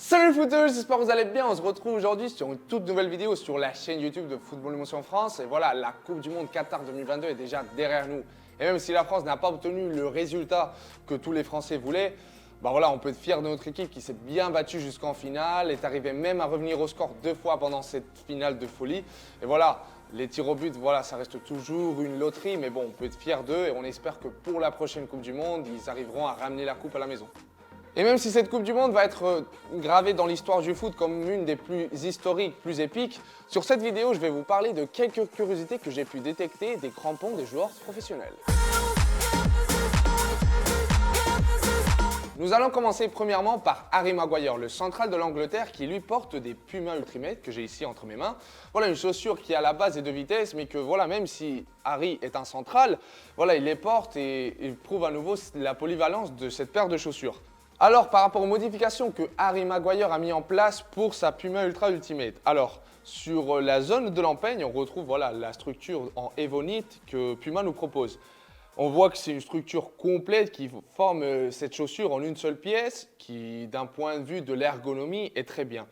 Salut les footeux, j'espère que vous allez bien. On se retrouve aujourd'hui sur une toute nouvelle vidéo sur la chaîne YouTube de Football Émotion France. Et voilà, la Coupe du Monde Qatar 2022 est déjà derrière nous. Et même si la France n'a pas obtenu le résultat que tous les Français voulaient, bah voilà, on peut être fier de notre équipe qui s'est bien battue jusqu'en finale, est arrivée même à revenir au score 2 fois pendant cette finale de folie. Et voilà, les tirs au but, voilà, ça reste toujours une loterie, mais bon, on peut être fier d'eux et on espère que pour la prochaine Coupe du Monde, ils arriveront à ramener la coupe à la maison. Et même si cette Coupe du Monde va être gravée dans l'histoire du foot comme une des plus historiques, plus épiques, sur cette vidéo, je vais vous parler de quelques curiosités que j'ai pu détecter des crampons des joueurs professionnels. Nous allons commencer premièrement par Harry Maguire, le central de l'Angleterre qui lui porte des Puma Ultimate que j'ai ici entre mes mains. Voilà une chaussure qui à la base est de vitesse mais que voilà, même si Harry est un central, voilà, il les porte et il prouve à nouveau la polyvalence de cette paire de chaussures. Alors, par rapport aux modifications que Harry Maguire a mis en place pour sa Puma Ultra Ultimate. Alors, sur la zone de l'empeigne, on retrouve voilà, la structure en Evonite que Puma nous propose. On voit que c'est une structure complète qui forme cette chaussure en une seule pièce, qui d'un point de vue de l'ergonomie est très bien.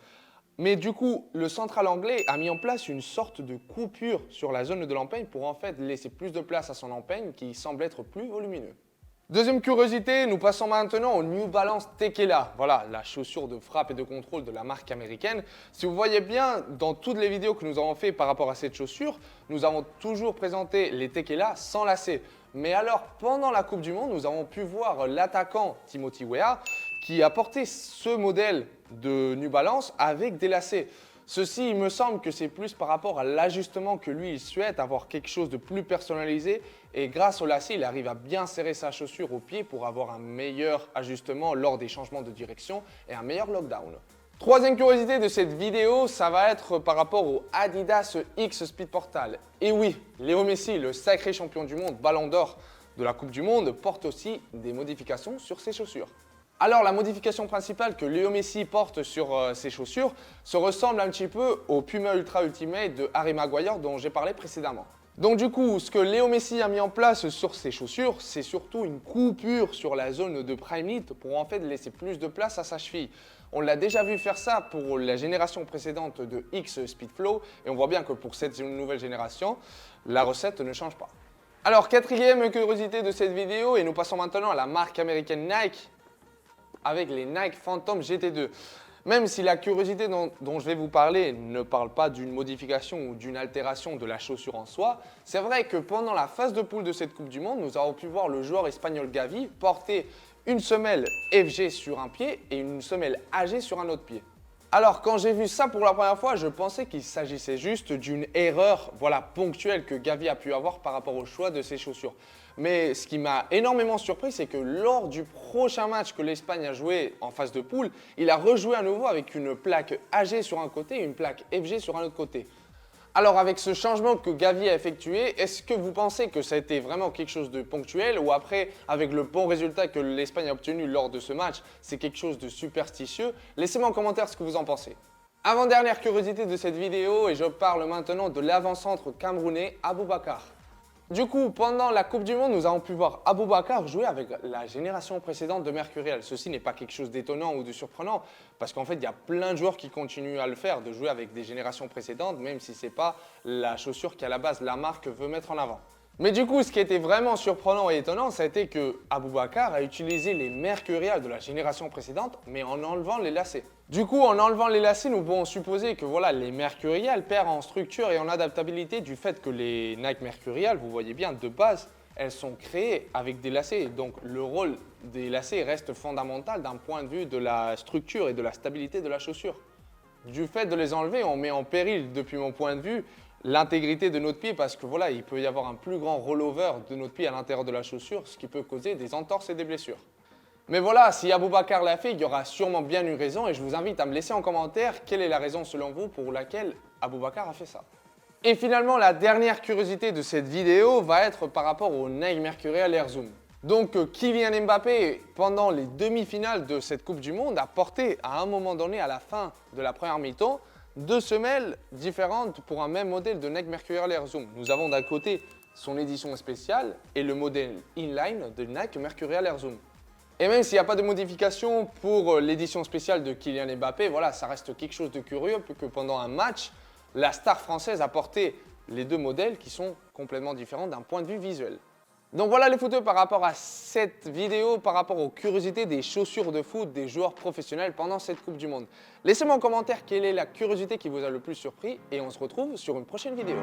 Mais du coup, le central anglais a mis en place une sorte de coupure sur la zone de l'empeigne pour en fait laisser plus de place à son empeigne qui semble être plus volumineux. Deuxième curiosité, nous passons maintenant au New Balance Tekela. Voilà, la chaussure de frappe et de contrôle de la marque américaine. Si vous voyez bien, dans toutes les vidéos que nous avons fait par rapport à cette chaussure, nous avons toujours présenté les Tekela sans lacets. Mais alors, pendant la Coupe du Monde, nous avons pu voir l'attaquant Timothy Weah qui a porté ce modèle de New Balance avec des lacets. Ceci, il me semble que c'est plus par rapport à l'ajustement que lui, il souhaite avoir quelque chose de plus personnalisé. Et grâce au lacet, il arrive à bien serrer sa chaussure au pied pour avoir un meilleur ajustement lors des changements de direction et un meilleur lockdown. Troisième curiosité de cette vidéo, ça va être par rapport au Adidas X Speed Portal. Et oui, Léo Messi, le sacré champion du monde, Ballon d'Or de la Coupe du Monde, porte aussi des modifications sur ses chaussures. Alors la modification principale que Léo Messi porte sur ses chaussures se ressemble un petit peu au Puma Ultra Ultimate de Harry Maguire dont j'ai parlé précédemment. Donc du coup, ce que Léo Messi a mis en place sur ses chaussures, c'est surtout une coupure sur la zone de prime knit pour en fait laisser plus de place à sa cheville. On l'a déjà vu faire ça pour la génération précédente de X Speedflow et on voit bien que pour cette nouvelle génération, la recette ne change pas. Alors quatrième curiosité de cette vidéo et nous passons maintenant à la marque américaine Nike avec les Nike Phantom GT2. Même si la curiosité dont je vais vous parler ne parle pas d'une modification ou d'une altération de la chaussure en soi, c'est vrai que pendant la phase de poule de cette Coupe du Monde, nous avons pu voir le joueur espagnol Gavi porter une semelle FG sur un pied et une semelle AG sur un autre pied. Alors quand j'ai vu ça pour la première fois, je pensais qu'il s'agissait juste d'une erreur ponctuelle que Gavi a pu avoir par rapport au choix de ses chaussures. Mais ce qui m'a énormément surpris, c'est que lors du prochain match que l'Espagne a joué en phase de poule, il a rejoué à nouveau avec une plaque AG sur un côté et une plaque FG sur un autre côté. Alors avec ce changement que Gavi a effectué, est-ce que vous pensez que ça a été vraiment quelque chose de ponctuel ou après, avec le bon résultat que l'Espagne a obtenu lors de ce match, c'est quelque chose de superstitieux? Laissez-moi en commentaire ce que vous en pensez. Avant-dernière curiosité de cette vidéo et je parle maintenant de l'avant-centre camerounais Aboubakar. Du coup, pendant la Coupe du Monde, nous avons pu voir Aboubakar jouer avec la génération précédente de Mercurial. Ceci n'est pas quelque chose d'étonnant ou de surprenant, parce qu'en fait, il y a plein de joueurs qui continuent à le faire, de jouer avec des générations précédentes, même si ce n'est pas la chaussure qu'à la base la marque veut mettre en avant. Mais du coup, ce qui était vraiment surprenant et étonnant, ça a été que Aboubakar a utilisé les Mercurial de la génération précédente, mais en enlevant les lacets. Du coup, en enlevant les lacets, nous pouvons supposer que voilà, les Mercurial perdent en structure et en adaptabilité du fait que les Nike Mercurial, vous voyez bien, de base, elles sont créées avec des lacets. Donc le rôle des lacets reste fondamental d'un point de vue de la structure et de la stabilité de la chaussure. Du fait de les enlever, on met en péril, depuis mon point de vue, l'intégrité de notre pied parce que voilà, il peut y avoir un plus grand rollover de notre pied à l'intérieur de la chaussure, ce qui peut causer des entorses et des blessures. Mais voilà, si Aboubakar l'a fait, il y aura sûrement bien une raison et je vous invite à me laisser en commentaire quelle est la raison selon vous pour laquelle Aboubakar a fait ça. Et finalement, la dernière curiosité de cette vidéo va être par rapport au Nike Mercurial Air Zoom. Donc Kylian Mbappé, pendant les demi-finales de cette Coupe du Monde, a porté à un moment donné, à la fin de la première mi-temps, deux semelles différentes pour un même modèle de Nike Mercurial Air Zoom. Nous avons d'un côté son édition spéciale et le modèle inline de Nike Mercurial Air Zoom. Et même s'il n'y a pas de modification pour l'édition spéciale de Kylian Mbappé, voilà, ça reste quelque chose de curieux, que pendant un match, la star française a porté les deux modèles qui sont complètement différents d'un point de vue visuel. Donc voilà les footeux par rapport à cette vidéo, par rapport aux curiosités des chaussures de foot des joueurs professionnels pendant cette Coupe du Monde. Laissez-moi en commentaire quelle est la curiosité qui vous a le plus surpris et on se retrouve sur une prochaine vidéo.